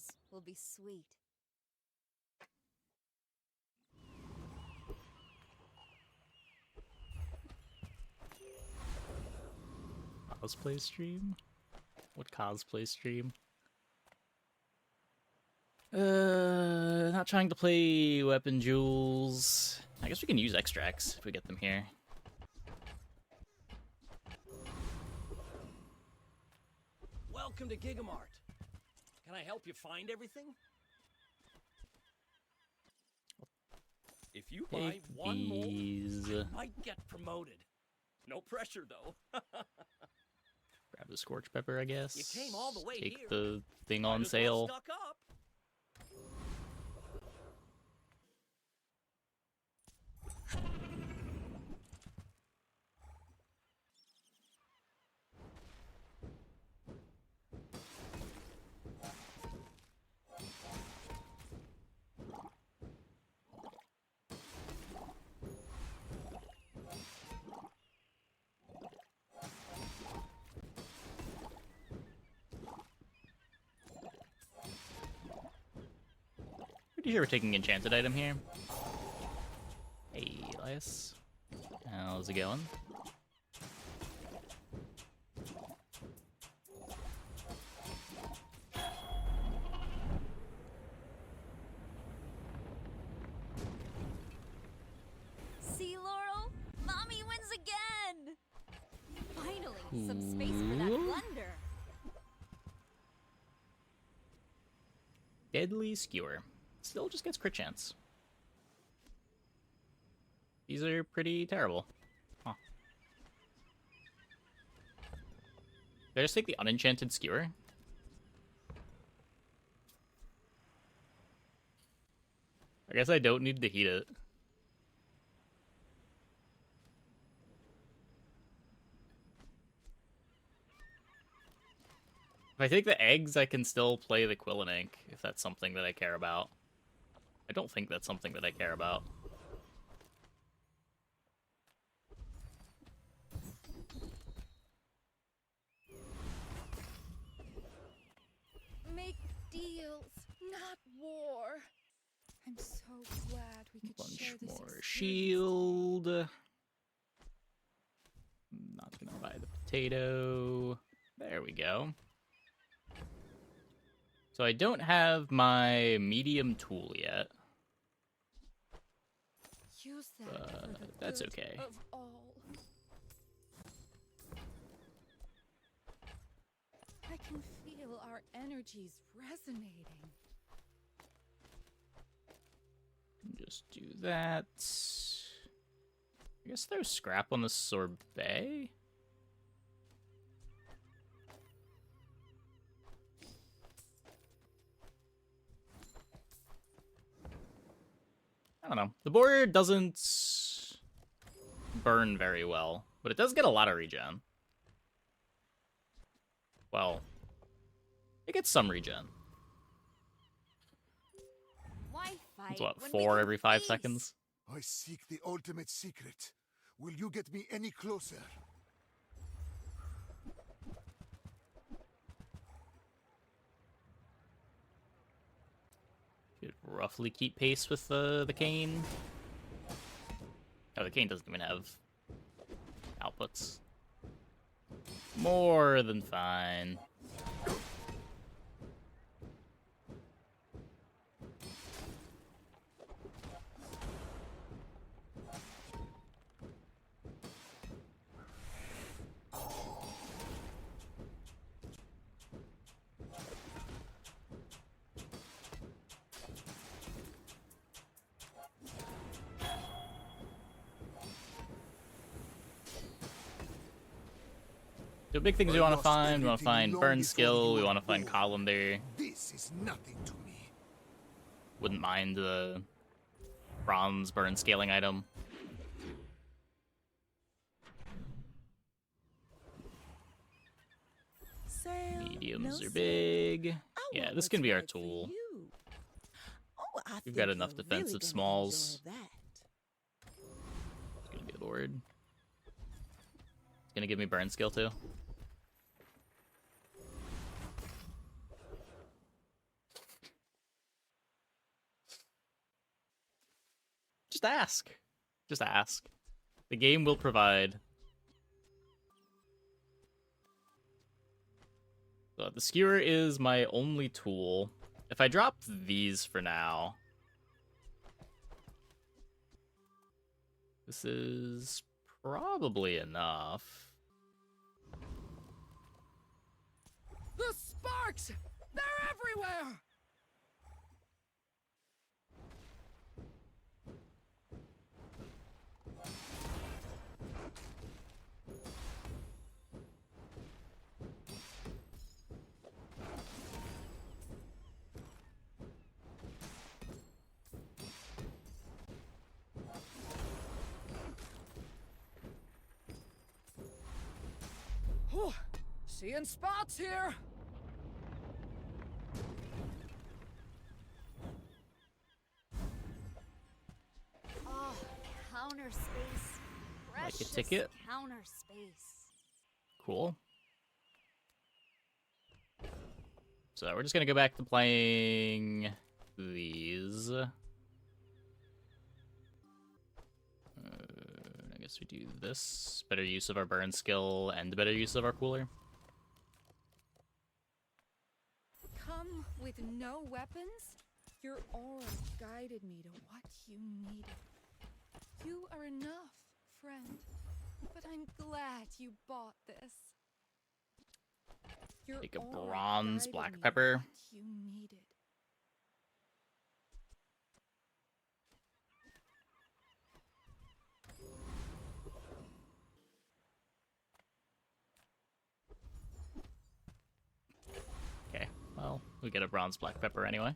yours will be sweet. Cosplay stream? What cosplay stream? Not trying to play weapon jewels. I guess we can use extracts if we get them here. Welcome to Gigamart. Can I help you find everything? If you buy Take one mold, these. you might get promoted. No pressure, though. Grab the scorch pepper, I guess. You came all the way Take here. the thing Might on as well sale. stock up. Pretty sure we're taking enchanted item here. Hey, Elias. How's it going? See, Laurel? Mommy wins again! Finally, some space for that Ooh. blunder. Deadly Skewer. Still just gets crit chance. These are pretty terrible. Huh. Did I just take the unenchanted Skewer? I guess I don't need to heat it. If I take the eggs, I can still play the Quillanink, if that's something that I care about. I don't think that's something that I care about. Make deals, not war. I'm so glad we could share Bunch this more experience. shield. Not gonna buy the potato. There we go. So I don't have my medium tool yet. Use that for the that's good okay. of all. I can feel our energies resonating. Just do that. I guess there's scrap on the sorbet. I don't know. The board doesn't burn very well, but it does get a lot of regen. Well, it gets some regen. Why fight? It's what, when we 4 can every 5 feast? seconds? I seek the ultimate secret. Will you get me any closer? Should roughly keep pace with the cane. Oh, the cane doesn't even have outputs. More than fine. The big things we want to find, we want to find burn skill, we want to find colander. This is nothing to me. Wouldn't mind the bronze burn scaling item. Mediums are big. Yeah, this can be our tool. We've got enough defensive smalls. It's gonna be the board. It's gonna give me burn skill too. Just ask. Just ask. The game will provide. So the skewer is my only tool. If I drop these for now, this is probably enough. The sparks! They're everywhere! Whew. Seeing spots here. Oh, counter space. Like a Precious ticket? counter space. Cool. So we're just gonna go back to playing these. I guess we do this. Better use of our burn skill and better use of our cooler. Come with no weapons? Your aura guided me to what you needed. You are enough, friend. But I'm glad you bought this. Your Take a aura bronze guided black me to pepper. what you needed. Okay, well, we get a bronze black pepper anyway.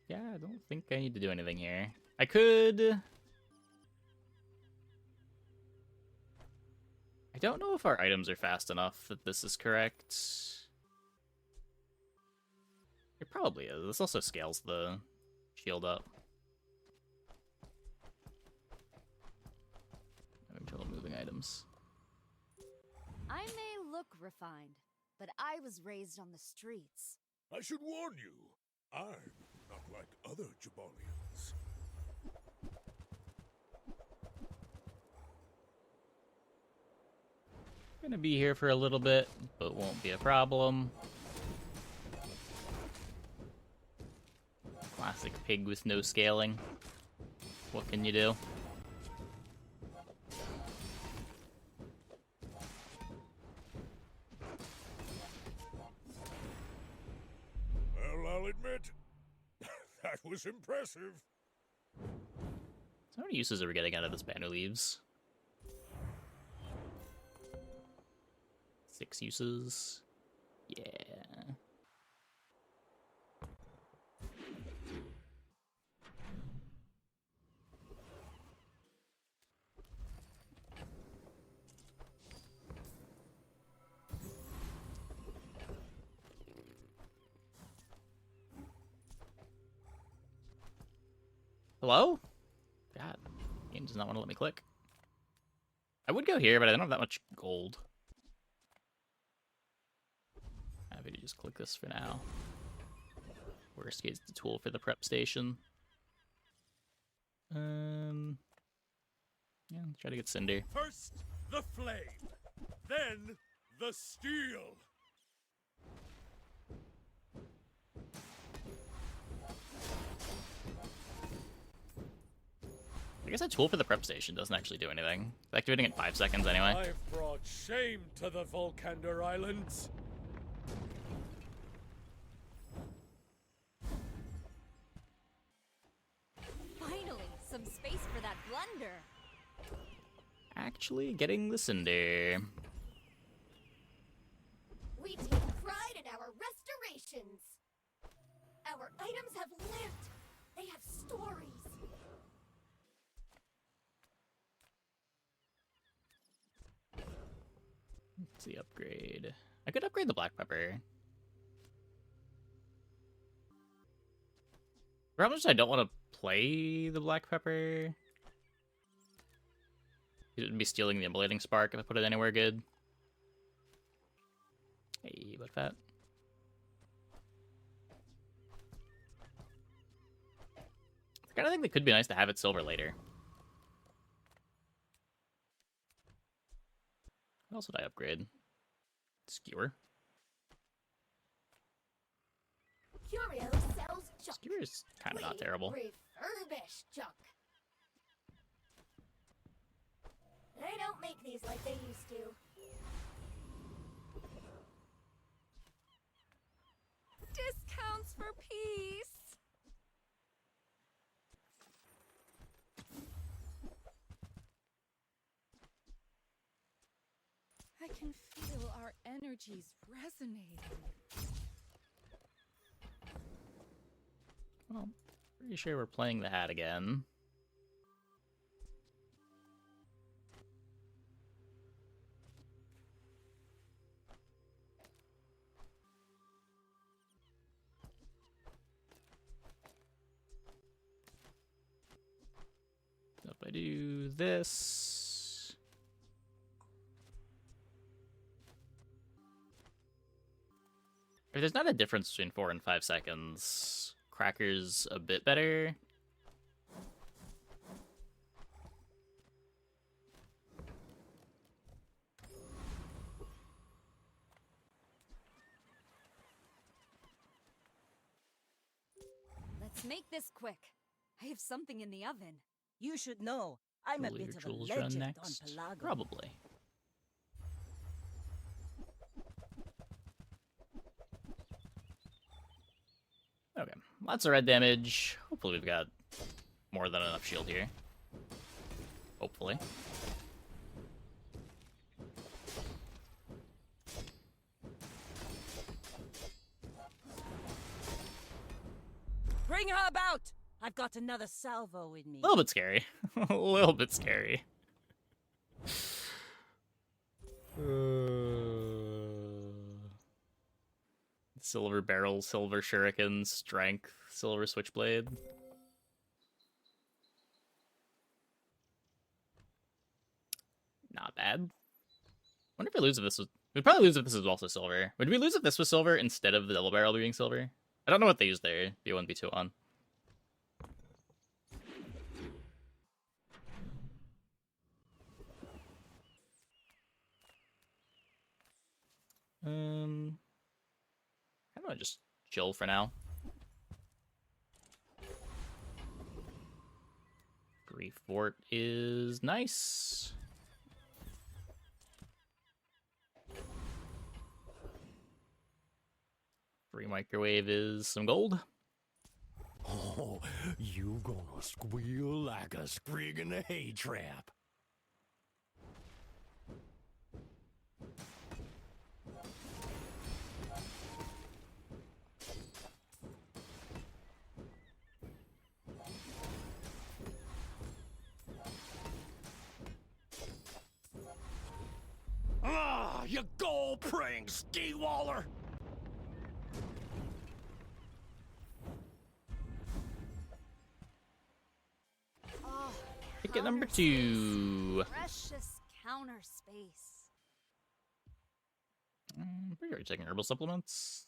Yeah, I don't think I need to do anything here. I could... I don't know if our items are fast enough that this is correct. It probably is. This also scales the shield up. Having trouble moving items. I may look refined, but I was raised on the streets. I should warn you, I'm not like other Jabalians. Gonna be here for a little bit, but won't be a problem. Classic pig with no scaling. What can you do? Well, I'll admit, that was impressive. So how many uses are we getting out of this banner leaves? 6 uses. Yeah. Hello? God, game does not want to let me click. I would go here, but I don't have that much gold. Happy to just click this for now. Worst case, the tool for the prep station. Yeah, try to get Cinder. First, the flame. Then, the steel. I guess a tool for the prep station doesn't actually do anything. It's activating in 5 seconds anyway. I've brought shame to the Volcander Islands. Finally, some space for that blunder. Actually getting the Cinder. We take pride in our restorations. Our items have lived. They have stories. Let's see, upgrade. I could upgrade the black pepper. The problem is I don't want to play the black pepper. It would be stealing the immolating spark if I put it anywhere good. Hey, but fat. kind of think it could be nice to have it silver later. What else would I upgrade? Skewer. Curio sells junk. Skewer's kind of not We terrible. refurbish junk. They don't make these like they used to. Discounts for peace. I can feel our energies resonating. Well, pretty sure we're playing the hat again. So if I do this... If there's not a difference between 4 and 5 seconds, Cracker's a bit better. Let's make this quick. I have something in the oven. You should know. I'm a Will your bit of a jewels run legend on next? Pelago. Probably. Okay, lots of red damage. Hopefully we've got more than enough shield here. Hopefully. Bring her about! I've got another salvo in me. A little bit scary. A little bit scary. Silver barrel, silver shuriken, strength, silver switchblade. Not bad. Wonder if we lose if this was... We'd probably lose if this was also silver. Would we lose if this was silver instead of the double barrel being silver? I don't know what they used there. B1, B2 on. How do I just chill for now? Grief Fort is nice. Free microwave is some gold. Oh, you gonna squeal like a sprig in a hay trap. Ah, you gold-praying ski-waller! Oh, Ticket number counter 2. space. Precious counter space. Pretty sure we're taking herbal supplements.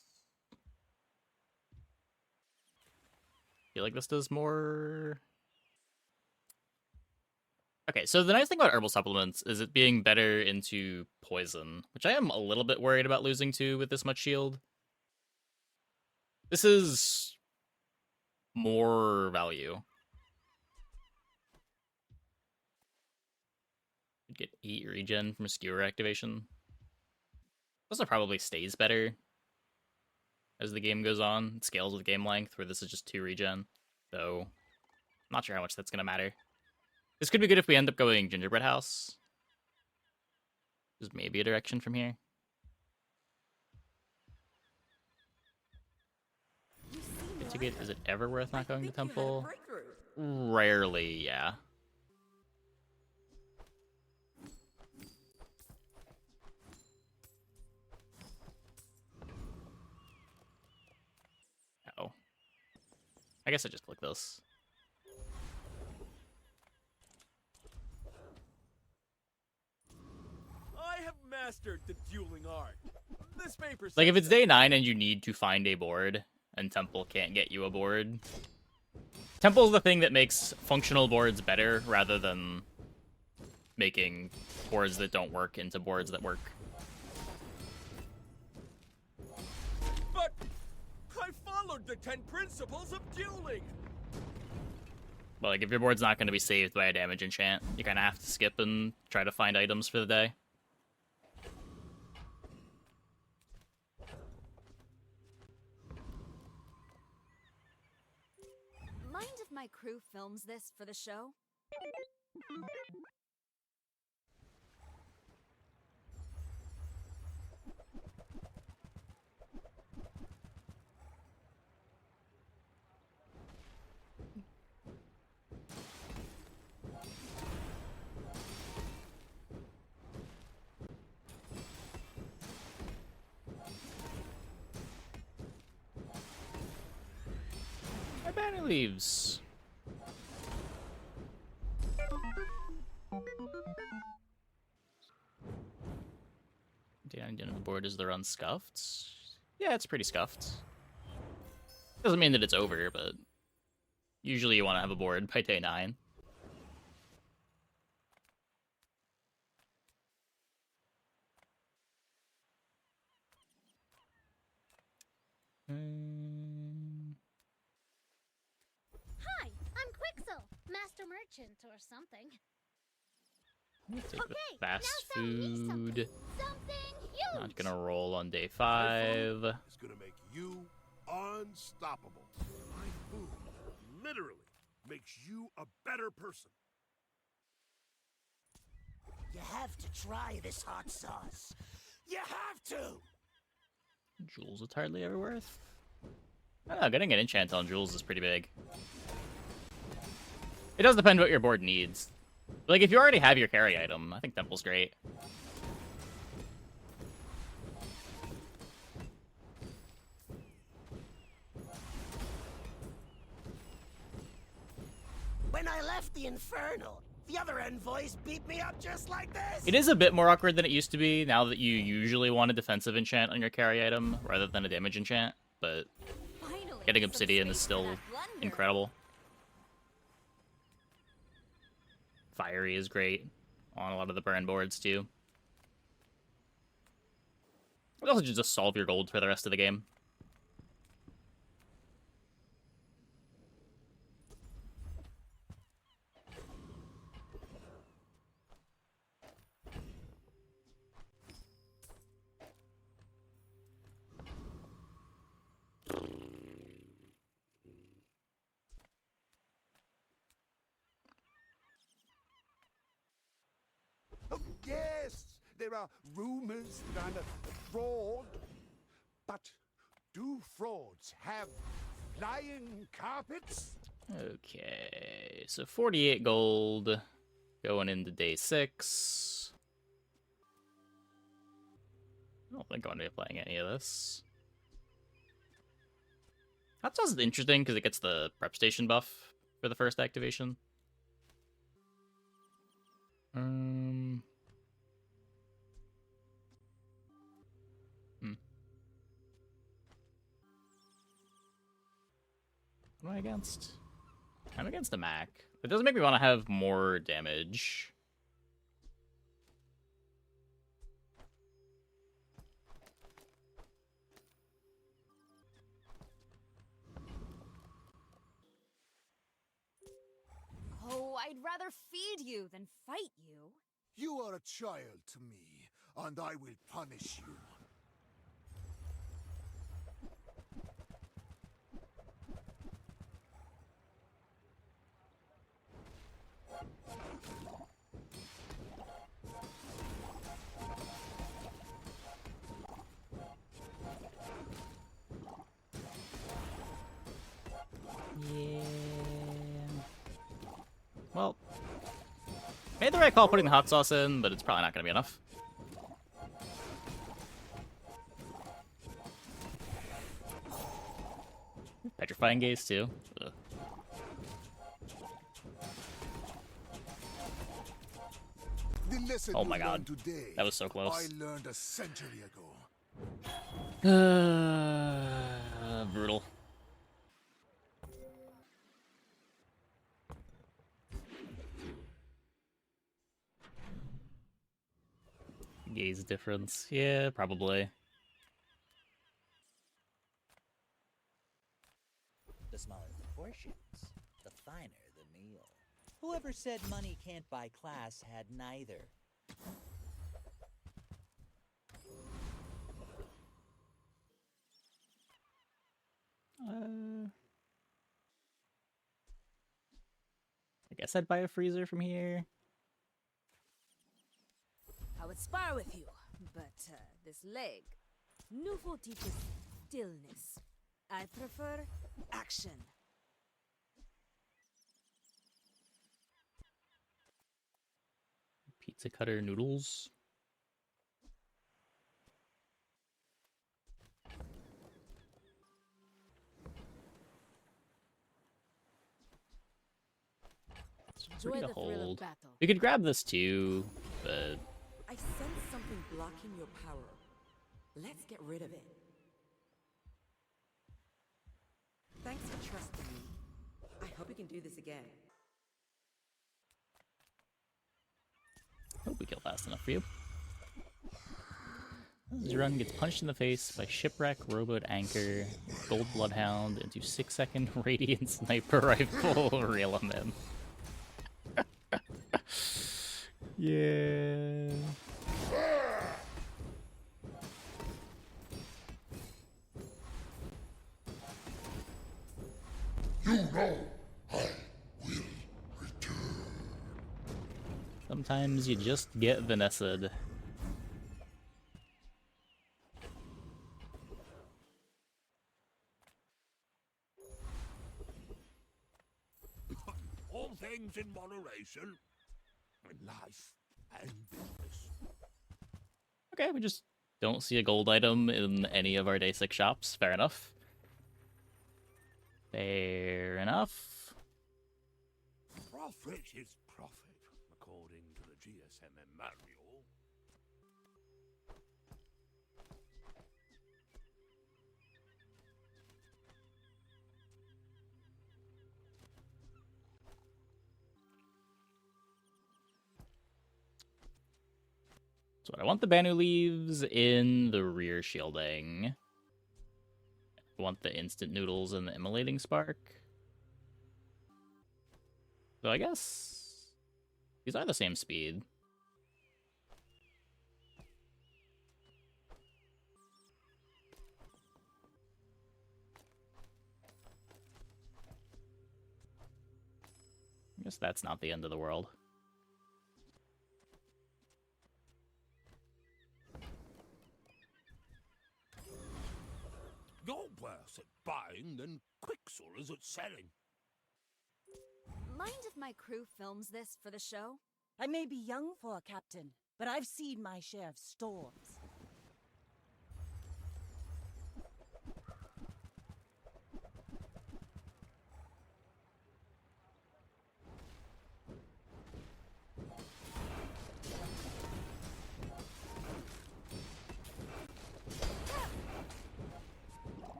Feel like this does more. Okay, so the nice thing about herbal supplements is it being better into poison, which I am a little bit worried about losing to with this much shield. This is more value. Get 8 regen from skewer activation. Also probably stays better as the game goes on. It scales with game length, where this is just 2 regen. So, not sure how much that's going to matter. This could be good if we end up going Gingerbread House. There's maybe a direction from here. Good ticket. Is it ever worth not going to Temple? Rarely, yeah. Oh. I guess I just click this. I have mastered the dueling art. This paper Like, if says it's day 9 and you need to find a board, and Temple can't get you a board, Temple's the thing that makes functional boards better rather than making boards that don't work into boards that work. But I followed the 10 principles of dueling. But like, if your board's not going to be saved by a damage enchant, you kind of have to skip and try to find items for the day. Mind if my crew films this for the show? My banner leaves. Down the end of the board is the run scuffed. Yeah, it's pretty scuffed. Doesn't mean that it's over, but usually you want to have a board by day 9. Hi, I'm Quixel, Master Merchant or something. Take the Okay, fast now sell me food. Something huge! Not gonna roll on day 5. It's gonna make you unstoppable. My food literally makes you a better person. You have to try this hot sauce. You have to! Jewels is hardly ever worth. I don't know, getting an enchant on jewels is pretty big. It does depend what your board needs. Like, if you already have your carry item, I think Temple's great. When I left the Infernal, the other envoys beat me up just like this! It is a bit more awkward than it used to be, now that you usually want a defensive enchant on your carry item, rather than a damage enchant, but Finally, getting some Obsidian is space for still that blunder. incredible. Fiery is great on a lot of the burn boards, too. It also just solve your gold for the rest of the game. Oh, yes, there are rumors that I'm a fraud. But do frauds have flying carpets? Okay, so 48 gold going into day 6. I don't think I'm going to be playing any of this. That sounds interesting because it gets the prep station buff for the first activation. Hmm. What am I against? I'm against a Mac. It doesn't make me want to have more damage. Oh, I'd rather feed you than fight you. You are a child to me, and I will punish you. Yeah. Well, made the right call putting the hot sauce in, but it's probably not going to be enough. Petrifying gaze too. Ugh. The lesson Oh you my learned God. today, That was so close. I learned a century ago. Brutal. days difference. Yeah, probably. The smaller the portions, the finer the meal. Whoever said money can't buy class had neither. I guess I'd buy a freezer from here. I would spar with you, but this leg, nouveau teaches stillness. I prefer action. Pizza cutter noodles. It's free to hold. We could grab this too, but I sense something blocking your power. Let's get rid of it. Thanks for trusting me. I hope we can do this again. hope we kill fast enough for you. Zerun gets punched in the face by Shipwreck, Rowboat Anchor, Gold Bloodhound into 6-second Radiant Sniper Rifle. Reel him in. Yeah. Sometimes you just get Vanessa'd. All things in moderation. In life and business. Okay, we just don't see a gold item in any of our day 6 shops. Fair enough. Fair enough. Profit is profit, according to the GSMM manual. So I want the Banu leaves in the rear shielding. I want the instant noodles and the immolating spark. So I guess these are the same speed. I guess that's not the end of the world. You're worse at buying than Quicksilver is at selling. Mind if my crew films this for the show? I may be young for a captain, but I've seen my share of storms.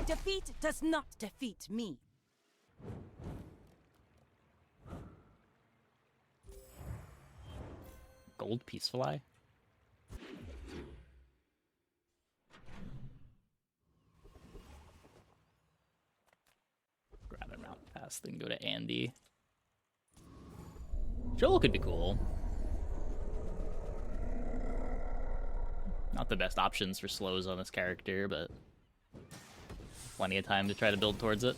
Defeat does not defeat me. Gold peaceful eye. Rather mount pass than go to Andy. Joel could be cool. Not the best options for slows on this character, but plenty of time to try to build towards it.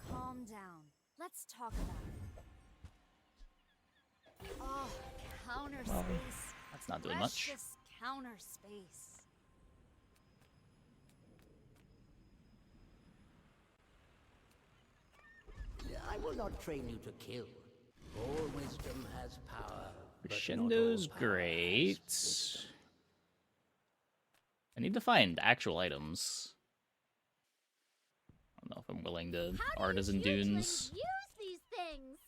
Calm down. Let's talk about it. Oh, counter space. That's not doing much. Precious counter space. I will not train you to kill. All wisdom has power. But not all Crescendo's power has great. wisdom. I need to find actual items. I don't know if I'm willing to artisan dunes. Use these things.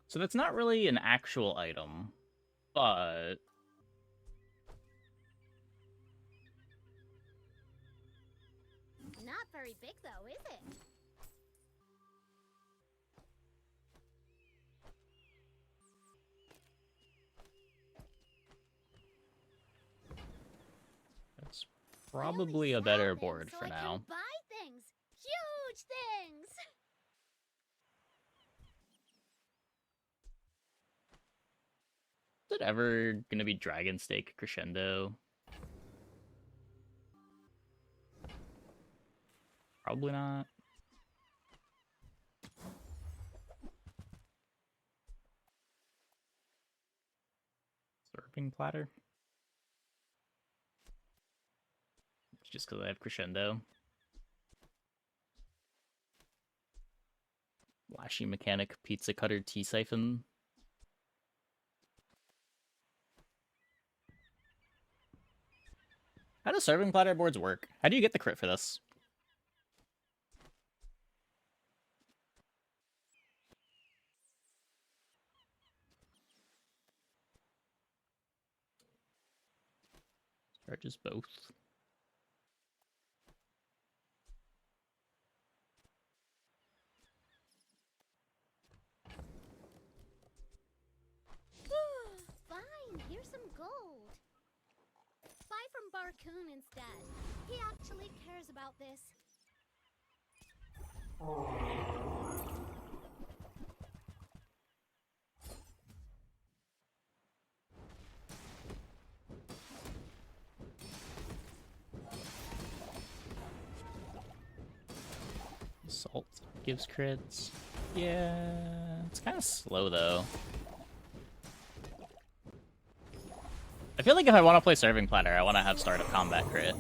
So that's not really an actual item, but Not very big though, is it? it's probably a better board so for I now. Can buy things. Huge things. Is it ever gonna be Dragon Stake Crescendo? Probably not. Serving platter? Just because I have Crescendo. Lashy Mechanic Pizza Cutter Tea Siphon. How do serving platter boards work? How do you get the crit for this? Charges both. Fine, here's some gold. Buy from Barcoon instead. He actually cares about this. Salt gives crits. Yeah, it's kind of slow though. I feel like if I want to play Serving Platter, I want to have startup combat crit.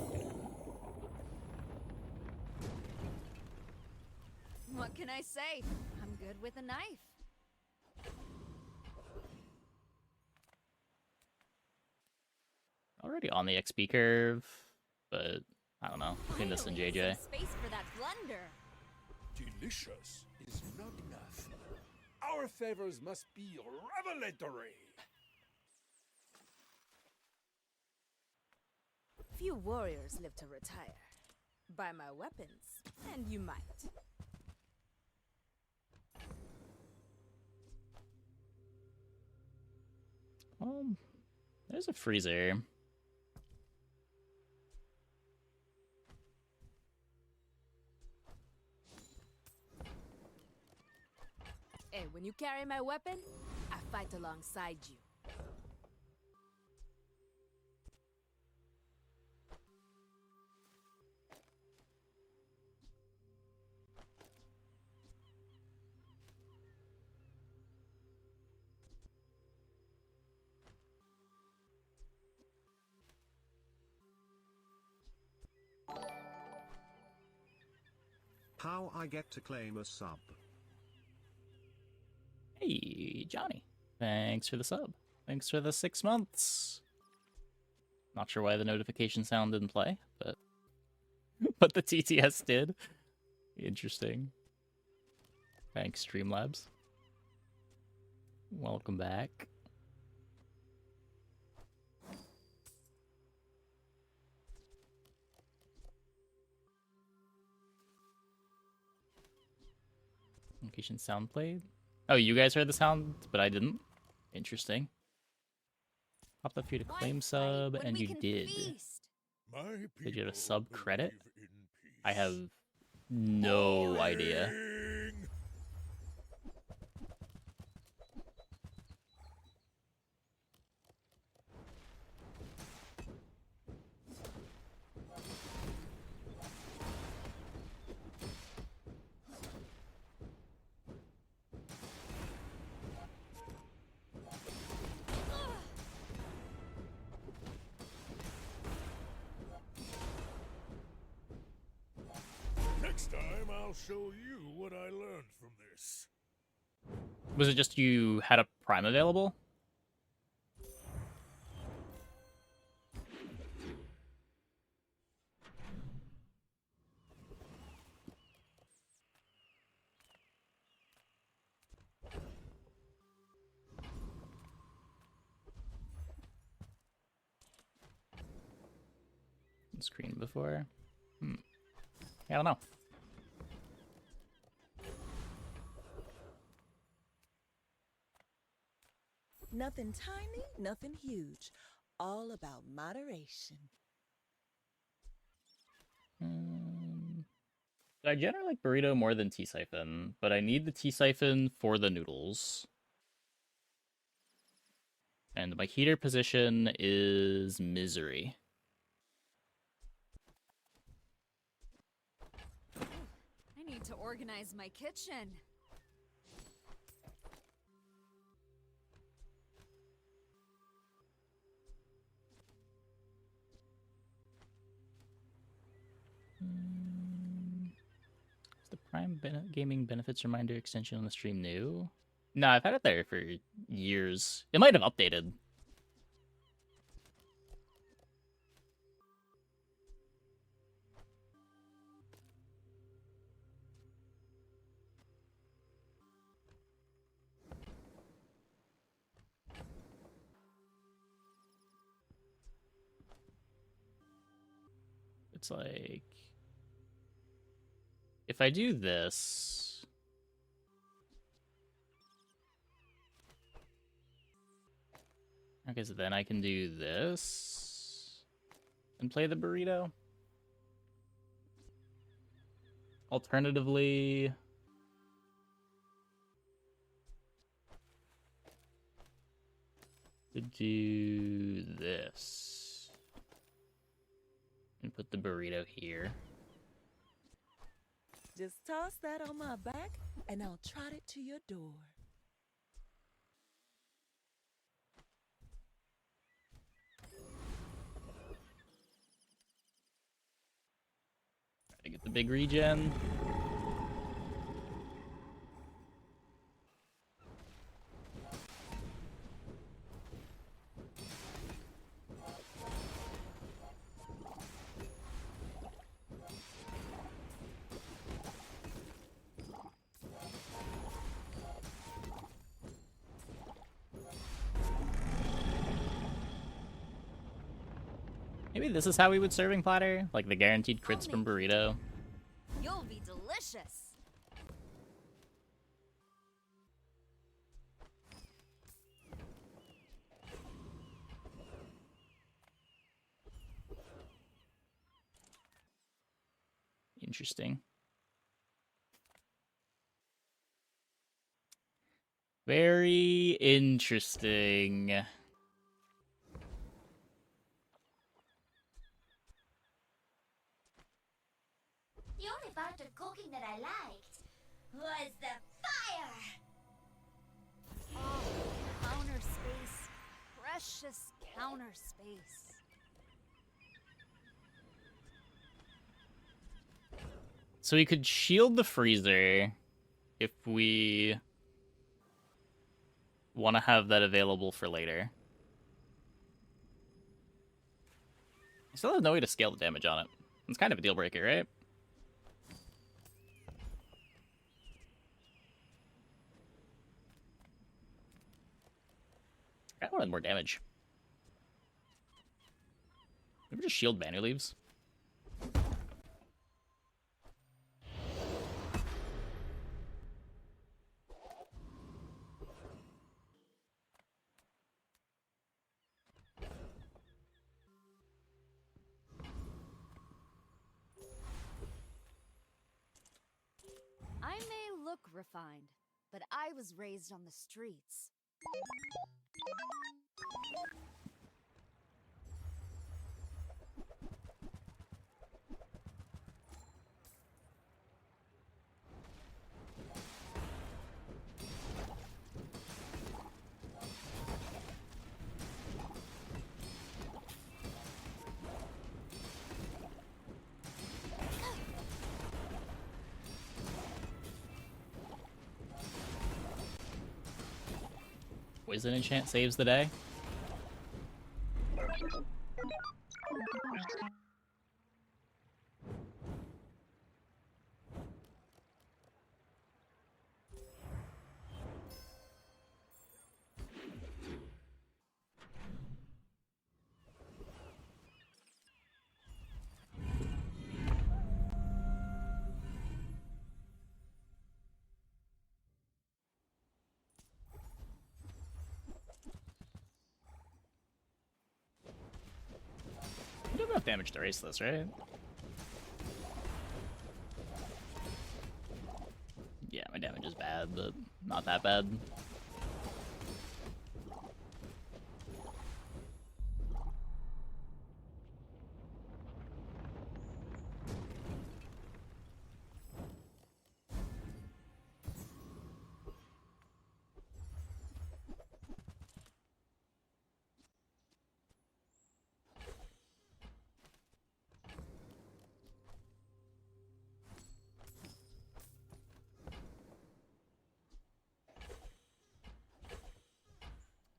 What can I say? I'm good with a knife. Already on the XP curve, but I don't know. Between this and JJ. Some space for that blunder. Delicious is not enough. Our favors must be revelatory. Few warriors live to retire. Buy my weapons, and you might. There's a freezer. Hey, when you carry my weapon, I fight alongside you. How I get to claim a sub? Hey, Johnny. Thanks for the sub. Thanks for the 6 months. Not sure why the notification sound didn't play, but but the TTS did. Interesting. Thanks, Streamlabs. Welcome back. Location sound played. Oh, you guys heard the sound, but I didn't. Interesting. Popped up for you to claim sub, and you did. Did you get a sub credit? I have no idea. Next time I'll show you what I learned from this. Was it just you had a Prime available? Screen before. Yeah, I don't know. Nothing tiny, nothing huge. All about moderation. I generally like burrito more than tea siphon, but I need the tea siphon for the noodles. And my heater position is misery. I need to organize my kitchen. Is the Prime Gaming Benefits Reminder extension on the stream new? No, I've had it there for years. It might have updated. It's like, if I do this, okay, so then I can do this and play the burrito. Alternatively, to do this and put the burrito here. Just toss that on my back, and I'll trot it to your door. Try to get the big regen. Maybe this is how we would serving platter? Like the guaranteed crits from burrito? You'll be delicious. Interesting. Very interesting. The only part of cooking that I liked was the fire! Oh, counter space. Precious counter space. So we could shield the freezer if we want to have that available for later. I still have no way to scale the damage on it. It's kind of a deal breaker, right? I wanted more damage. Maybe just shield banner leaves. I may look refined, but I was raised on the streets. Poison enchant saves the day. You don't have enough damage to erase this, right? Yeah, my damage is bad, but not that bad.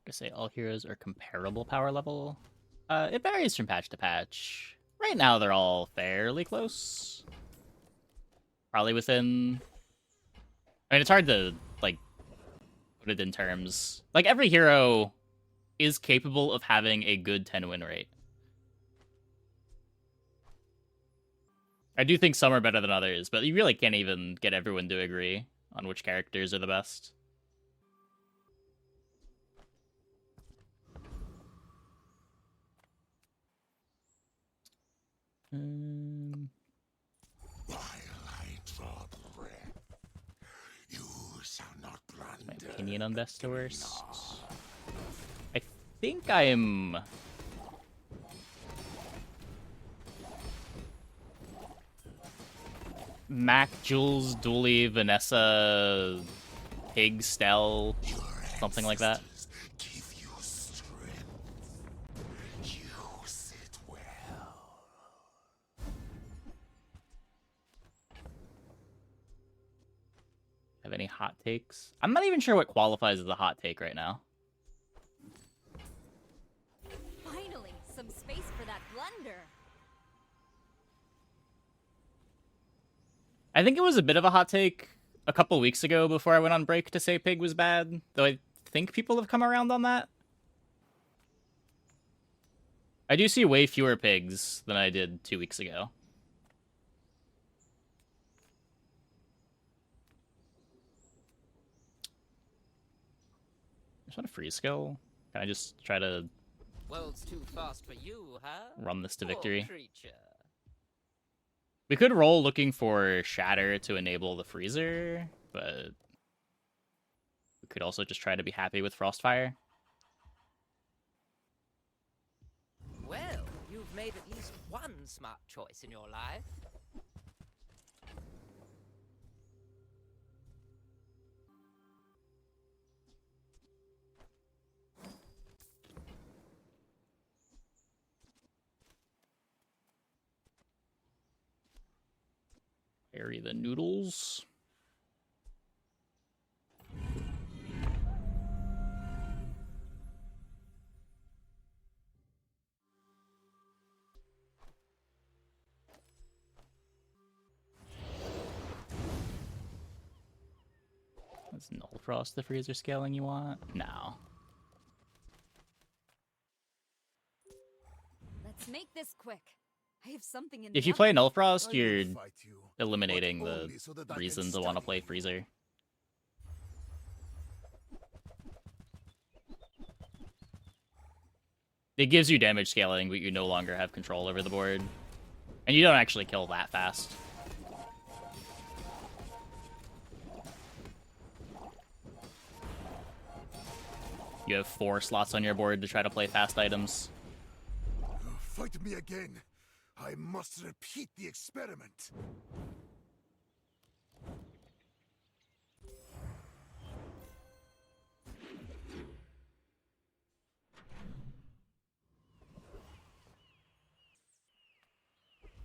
I say all heroes are comparable power level. It varies from patch to patch. Right now, they're all fairly close. Probably within. I mean, it's hard to like put it in terms. Like every hero is capable of having a good 10 win rate. I do think some are better than others, but you really can't even get everyone to agree on which characters are the best. While I draw breath, you shall not blunder. My opinion on best to worst. I think I'm Mac, Jules, Dooley, Vanessa, Pig, Stell, something like that. Give you strength. Use it well. Have any hot takes? I'm not even sure what qualifies as a hot take right now. Finally, some space for that blunder. I think it was a bit of a hot take a couple weeks ago before I went on break to say Pig was bad, though I think people have come around on that. I do see way fewer pigs than I did 2 weeks ago. Is that a free skill? Can I just try to World's too fast for you, huh? run this to Poor victory? creature. We could roll looking for Shatter to enable the freezer, but we could also just try to be happy with Frostfire. Well, you've made at least one smart choice in your life. Bury the noodles. Is Null Frost the freezer scaling you want? No. Let's make this quick. I have something in If the you play oven. Null Frost, I you're will fight you, eliminating but the only so that I can reason to want to study play you. freezer. It gives you damage scaling, but you no longer have control over the board. And you don't actually kill that fast. You have 4 slots on your board to try to play fast items. Fight me again. I must repeat the experiment.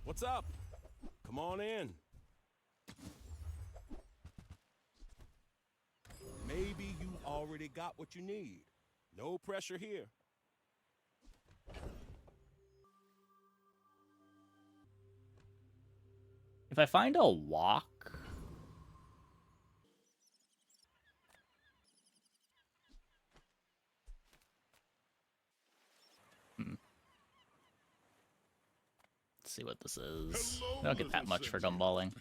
What's up? Come on in. Maybe you already got what you need. No pressure here. If I find a walk... Let's see what this is. I don't get that much for gumballing.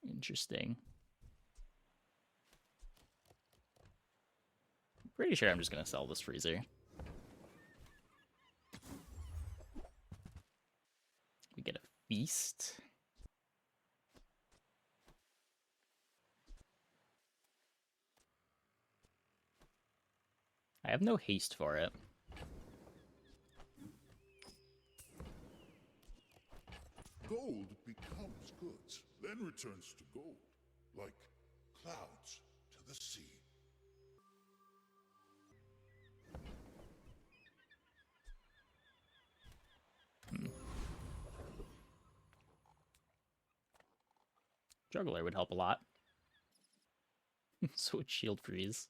Interesting. Pretty sure I'm just gonna sell this freezer. We get a feast. I have no haste for it. Gold becomes goods, then returns to gold, like clouds to the sea. Juggler would help a lot. So would shield freeze.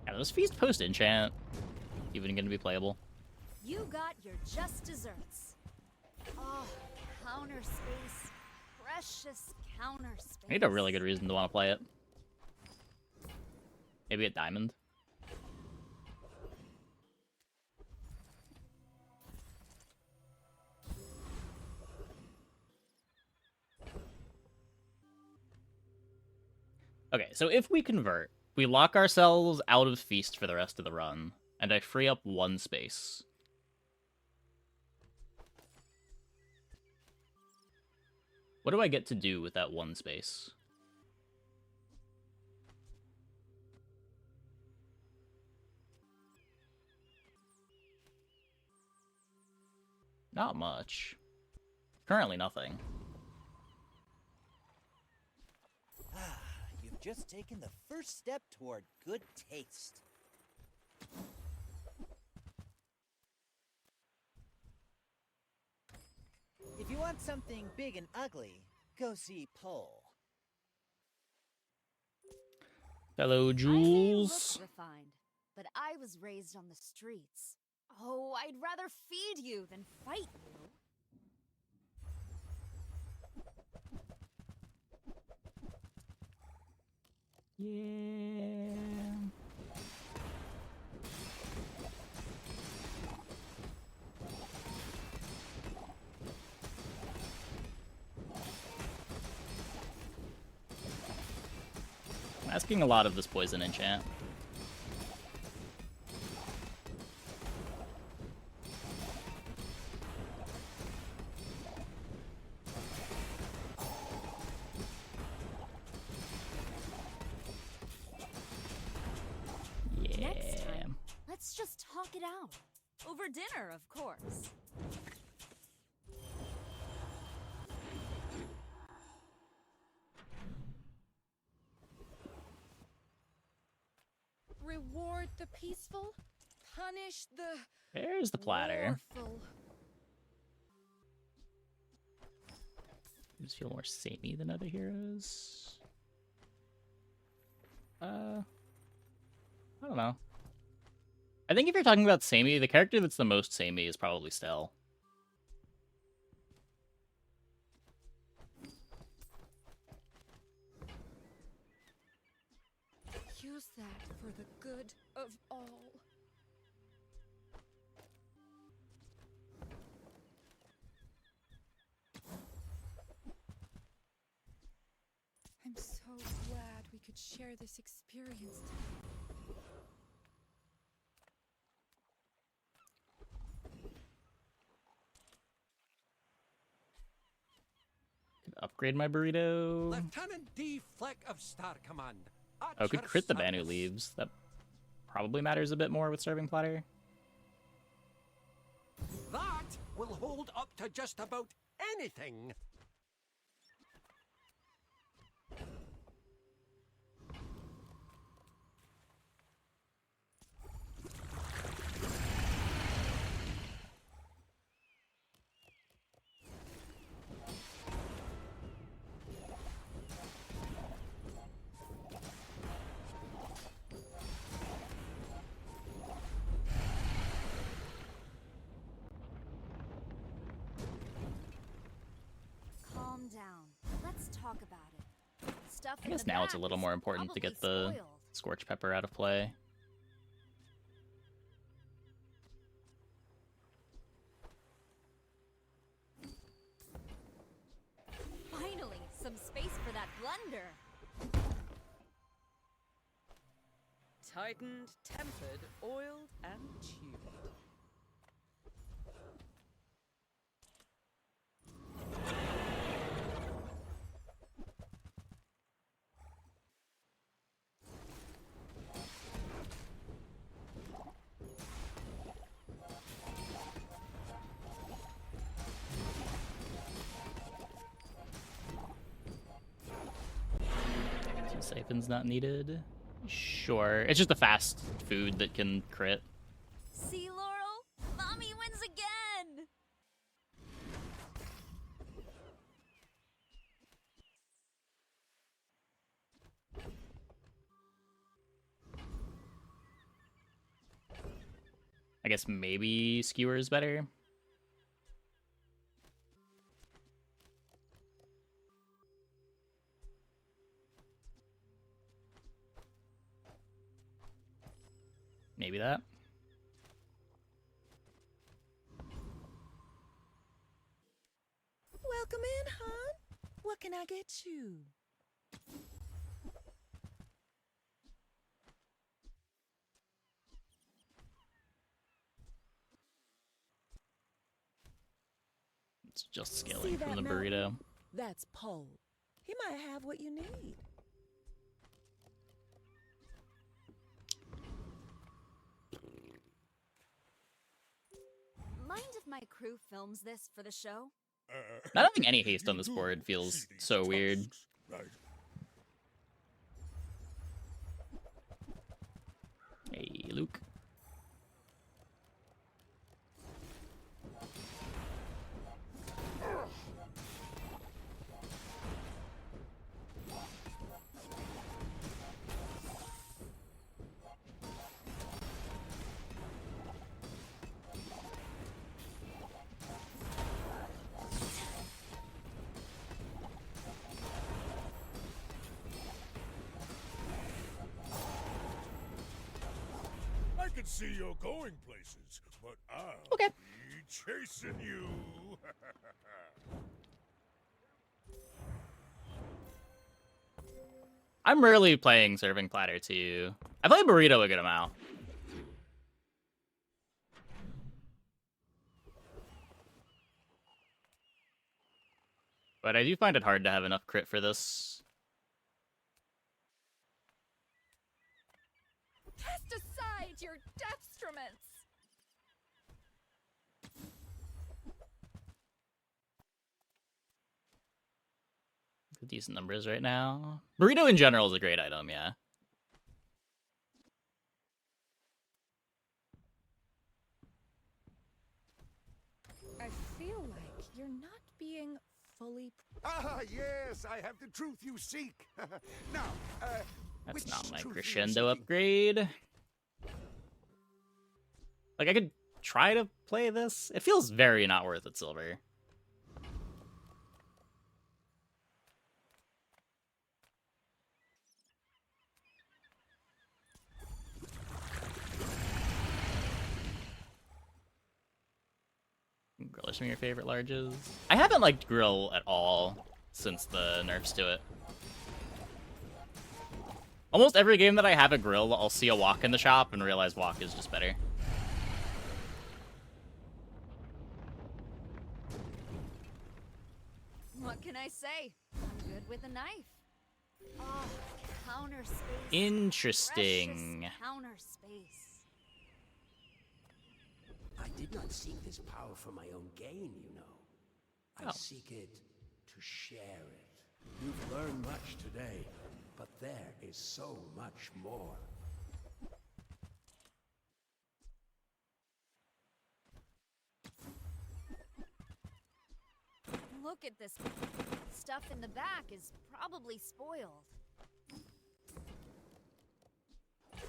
Yeah, this feast post enchant even gonna be playable. You got your just desserts. Oh, counter space. Precious counter space. I need a really good reason to want to play it. Maybe at Diamond. Okay, so if we convert, we lock ourselves out of Feast for the rest of the run, and I free up one space. What do I get to do with that one space? Not much. Currently nothing. Ah, you've just taken the first step toward good taste. If you want something big and ugly, go see Pole. Hello, Jules. I may look refined, but I was raised on the streets. Oh, I'd rather feed you than fight you. Yeah. I'm asking a lot of this poison enchant. Next time, let's just talk it out. Over dinner, of course. Reward the peaceful, punish the... There's the platter. warful. I just feel more samey than other heroes. I don't know. I think if you're talking about samey, the character that's the most samey is probably Stell. Use that for the good of all. I'm so glad we could share this experience today. Upgrade my burrito. Lieutenant D. Fleck of Star Command. Oh, could crit the man who leaves. That probably matters a bit more with serving platter. will hold up to just about anything. Calm down. Let's talk about it. Stuff I guess now it's a little more important to get the Scorch Pepper out of play. Finally, some space for that blender. Tightened, tempered, oiled, and tuned. Two siphons not needed. Sure. It's just a fast food that can crit. See, Laurel? Mommy wins again! I guess maybe Skewer is better. Maybe that. Welcome in, hon. What can I get you? It's just See scaling from that the mountain? burrito. That's Pole. He might have what you need. Mind if my crew films this for the show? Not having any haste on this board feels so weird. Right. Hey, Luke. I can see you're going places, but I'll Okay. be chasing you. I'm rarely playing Serving Platter too. I play Burrito a good amount. But I do find it hard to have enough crit for this. Cast aside your destruments. Decent numbers right now. Burrito in general is a great item, yeah. I feel like you're not being fully. Ah, yes, I have the truth you seek. Now, That's which not my truth are you crescendo seeking? upgrade. Like, I could try to play this. It feels very not worth it, Silver. Grill are some of your favorite larges? I haven't liked Grill at all since the nerfs to it. Almost every game that I have a Grill, I'll see a Walk in the shop and realize Walk is just better. What can I say? I'm good with a knife. Oh, counter space. Interesting. Precious counter space. I did not seek this power for my own gain, you know. I Oh. seek it to share it. You've learned much today, but there is so much more. Look at this. Stuff in the back is probably spoiled.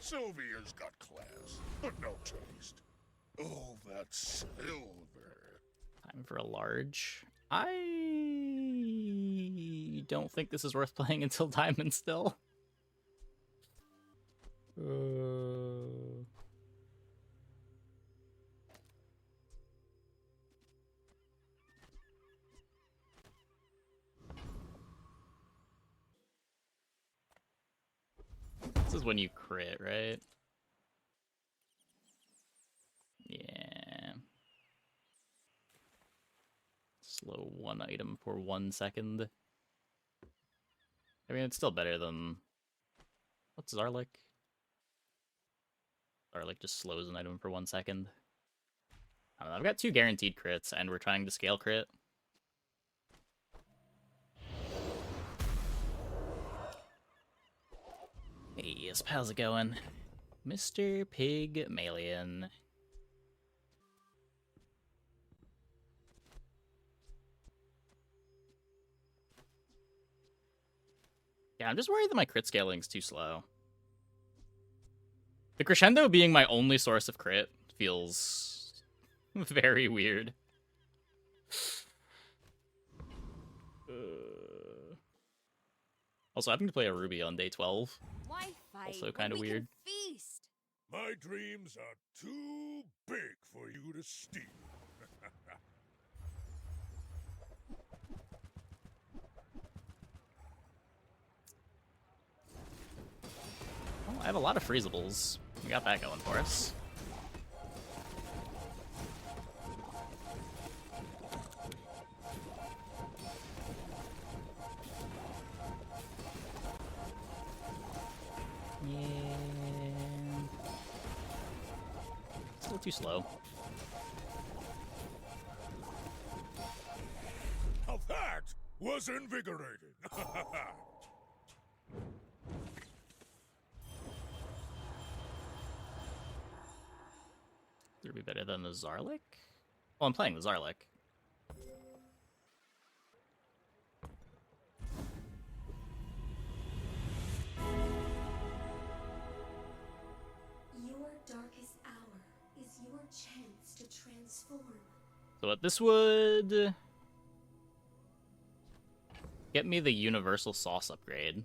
Sylvia's got class, but no taste. Oh, that silver. Time for a large. I don't think this is worth playing until diamond still. This is when you crit, right? Yeah. Slow one item for 1 second. I mean, it's still better than... What's Zarlik? Zarlik just slows an item for 1 second. I don't know, I've got 2 guaranteed crits, and we're trying to scale crit. Hey, yes, how's it going? Mr. Pygmalion. Yeah, I'm just worried that my crit scaling's too slow. The crescendo being my only source of crit feels very weird. Also, having to play a Ruby on day 12. Why fight? Also kind of when we weird. Can feast. My dreams are too big for you to steal. Well, I have a lot of freezables. We got that going for us. Yeah. Still too slow. Now that was invigorating. Would it be better than the Zarlik? Well, I'm playing the Zarlik. Your darkest hour is your chance to transform. So what this would... get me the Universal Sauce upgrade.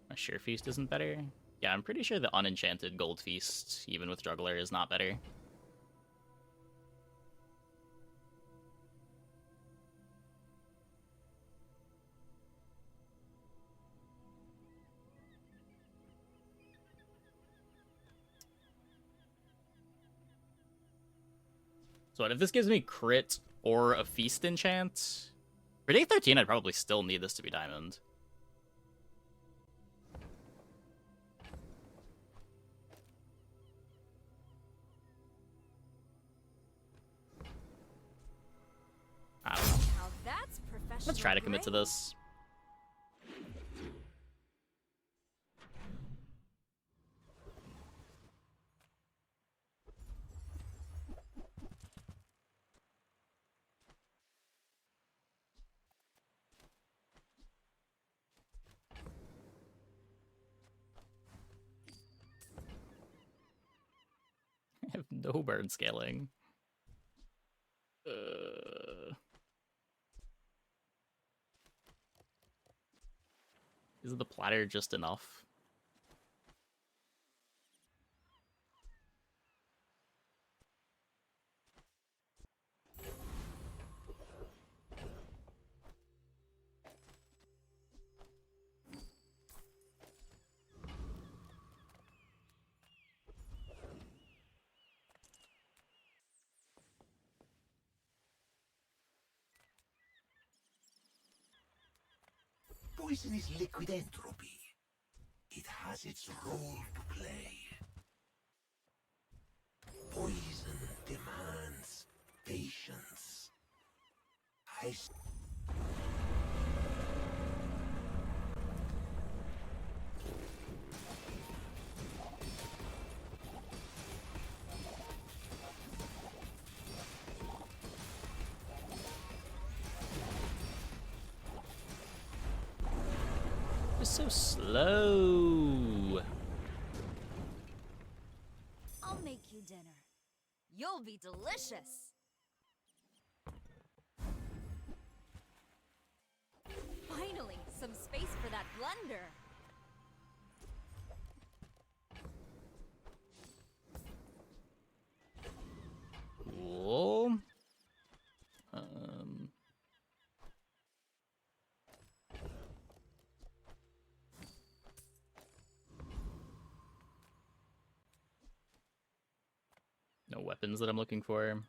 My Sheer Feast isn't better? Yeah, I'm pretty sure the Unenchanted Gold Feast, even with Juggler, is not better. So what, if this gives me crit or a feast enchant? For day 13, I'd probably still need this to be diamond. I don't know. Now that's professional. Let's try to commit to this. I have no burn scaling. Is the platter just enough? Poison is liquid entropy. It has its role to play. So slow. I'll make you dinner. You'll be delicious. Finally, some space for that blender. Cool. No weapons that I'm looking for.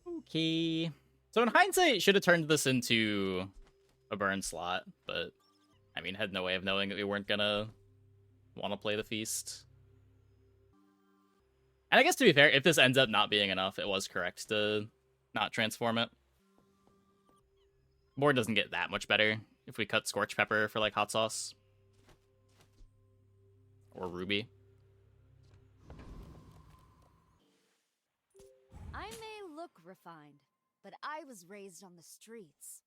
Okay. So in hindsight, should have turned this into a burn slot, but I mean, had no way of knowing that we weren't gonna want to play the feast. And I guess to be fair, if this ends up not being enough, it was correct to not transform it. Board doesn't get that much better if we cut Scorch Pepper for like hot sauce. Or Ruby. I may look refined, but I was raised on the streets.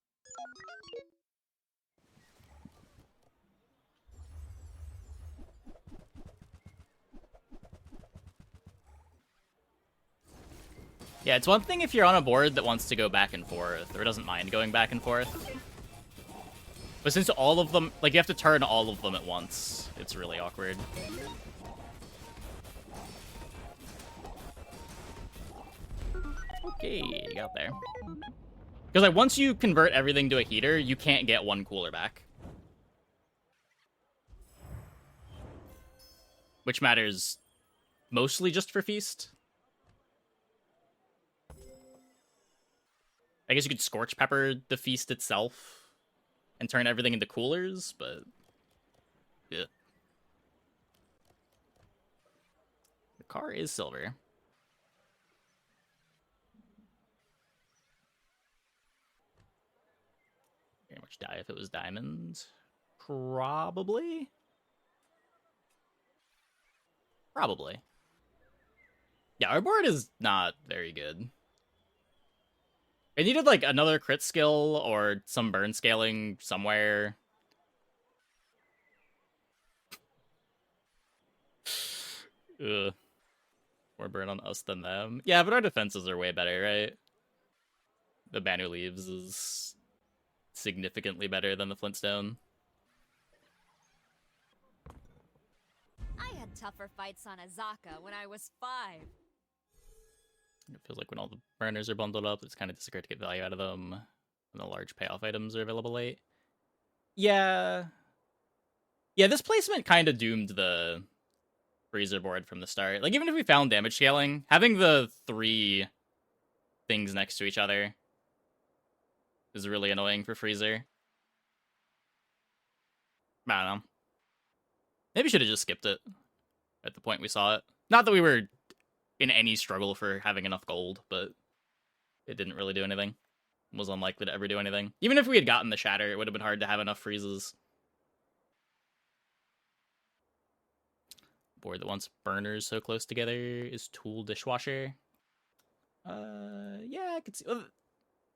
Yeah, it's one thing if you're on a board that wants to go back and forth, or doesn't mind going back and forth. But since all of them, like, you have to turn all of them at once, it's really awkward. Okay, you got there. Because, like, once you convert everything to a heater, you can't get one cooler back. Which matters mostly just for Feast. I guess you could Scorch Pepper the Feast itself and turn everything into coolers, but yeah. The car is silver. Very much die if it was diamond. Probably. Probably. Yeah, our board is not very good. It needed, like, another crit skill or some burn scaling somewhere. Ugh. More burn on us than them. Yeah, but our defenses are way better, right? The man who leaves is significantly better than the Flintstone. I had tougher fights on Azaka when I was 5. It feels like when all the burners are bundled up, it's kind of just great to get value out of them. And the large payoff items are available late. Yeah. Yeah, this placement kind of doomed the freezer board from the start. Like, even if we found damage scaling, having the 3 things next to each other is really annoying for freezer. I don't know. Maybe should have just skipped it at the point we saw it. Not that we were in any struggle for having enough gold, but it didn't really do anything. It was unlikely to ever do anything. Even if we had gotten the shatter, it would have been hard to have enough freezes. Board that wants burners so close together is Tool Dishwasher. Yeah, I could see. Does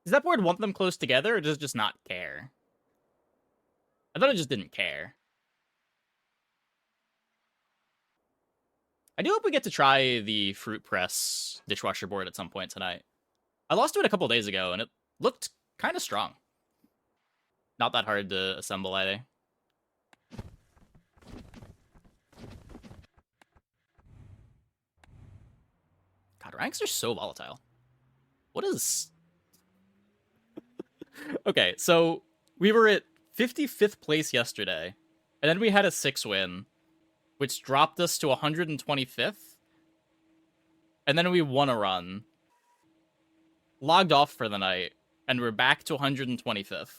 that board want them close together, or does it just not care? I thought it just didn't care. I do hope we get to try the Fruit Press dishwasher board at some point tonight. I lost to it a couple days ago, and it looked kind of strong. Not that hard to assemble either. God, ranks are so volatile. What is... Okay, so we were at 55th place yesterday, and then we had a 6 win, which dropped us to 125th. And then we won a run, logged off for the night, and we're back to 125th.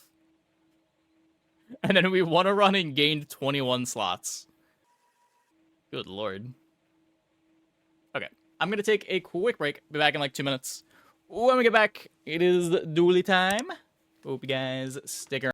And then we won a run and gained 21 slots. Good lord. Okay, I'm going to take a quick break. Be back in like 2 minutes. When we get back, it is dually time. Hope you guys stick around.